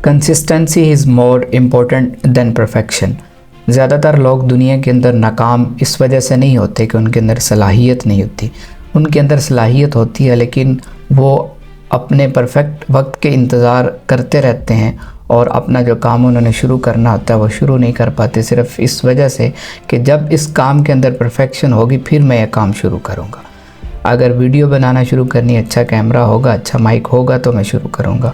Consistency is more important than perfection. ज़्यादातर लोग दुनिया के अंदर नाकाम इस वजह से नहीं होते कि उनके अंदर सलाहियत नहीं होती। उनके अंदर सलाहियत होती है, लेकिन वो अपने परफेक्ट वक्त के इंतज़ार करते रहते हैं और अपना जो काम उन्होंने शुरू करना होता है वो शुरू नहीं कर पाते, सिर्फ इस वजह से कि जब इस काम के अंदर परफेक्शन होगी फिर मैं यह काम शुरू करूँगा। अगर वीडियो बनाना शुरू करनी, अच्छा कैमरा होगा, अच्छा माइक होगा तो मैं शुरू करूँगा।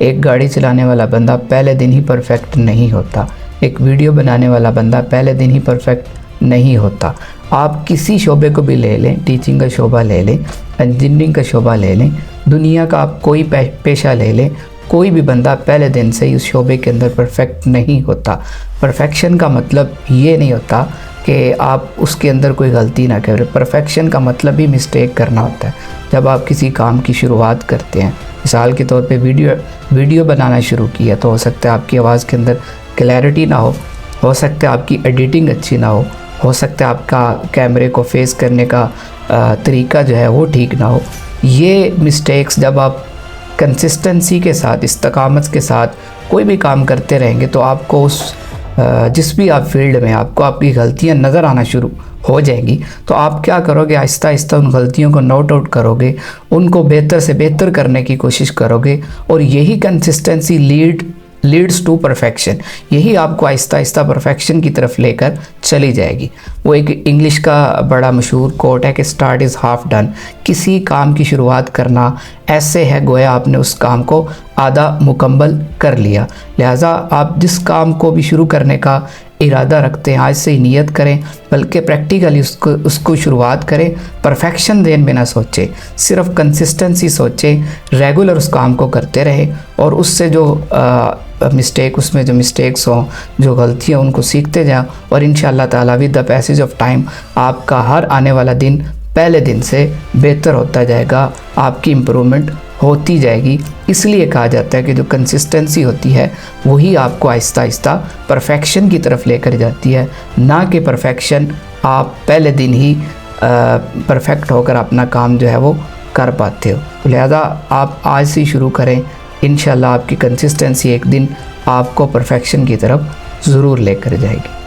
एक गाड़ी चलाने वाला बंदा पहले दिन ही परफेक्ट नहीं होता। एक वीडियो बनाने वाला बंदा पहले दिन ही परफेक्ट नहीं होता। आप किसी शोबे को भी ले लें, टीचिंग का शोबा ले लें, इंजीनियरिंग का शोबा ले लें, दुनिया का आप कोई पेशा ले लें, कोई भी बंदा पहले दिन से ही उस शोबे के अंदर परफेक्ट नहीं होता। परफेक्शन का मतलब ये नहीं होता कि आप उसके अंदर कोई गलती ना करें। परफेक्शन का मतलब ही मिस्टेक करना होता है। जब आप किसी काम की शुरुआत करते हैं, मिसाल के तौर पे वीडियो बनाना शुरू किया, तो हो सकता है आपकी आवाज़ के अंदर क्लैरिटी ना हो सकता है आपकी एडिटिंग अच्छी ना हो सकता है आपका कैमरे को फेस करने का तरीका जो है वो ठीक ना हो। ये मिस्टेक्स जब आप कंसिस्टेंसी के साथ, इस्तकामत के साथ कोई भी काम करते रहेंगे तो आपको उस जिस भी आप फील्ड में आपको आपकी गलतियां नज़र आना शुरू हो जाएंगी। तो आप क्या करोगे, आहिस्ता आहिस्ता उन गलतियों को नोट आउट करोगे, उनको बेहतर से बेहतर करने की कोशिश करोगे और यही कंसिस्टेंसी लीड्स टू परफेक्शन। यही आपको आहिस्ता आहिस्ता परफेक्शन की तरफ लेकर चली जाएगी। वो एक इंग्लिश का बड़ा मशहूर कोट है कि स्टार्ट इज़ हाफ डन। किसी काम की शुरुआत करना ऐसे है गोया आपने उस काम को आधा मुकम्मल कर लिया। लिहाजा आप जिस काम को भी शुरू करने का इरादा रखते हैं, आज से ही नियत करें, बल्कि प्रैक्टिकली उसको शुरुआत करें। परफेक्शन देन में ना सोचें, सिर्फ कंसिस्टेंसी सोचें, रेगुलर उस काम को करते रहें और उससे जो उसमें जो मिस्टेक्स हों, जो गलतियाँ, उनको सीखते जाएं और इंशाअल्लाह ताला with the passage of time आपका हर आने वाला दिन पहले दिन से बेहतर होता जाएगा, आपकी इम्प्रूवमेंट होती जाएगी। इसलिए कहा जाता है कि जो कंसिस्टेंसी होती है वही आपको आहिस्ता आहिस्ता परफेक्शन की तरफ लेकर जाती है, ना कि परफेक्शन आप पहले दिन ही परफेक्ट होकर अपना काम जो है वो कर पाते हो। तो लिहाजा आप आज से शुरू करें, इंशाल्लाह आपकी कंसिस्टेंसी एक दिन आपको परफेक्शन की तरफ ज़रूर लेकर जाएगी।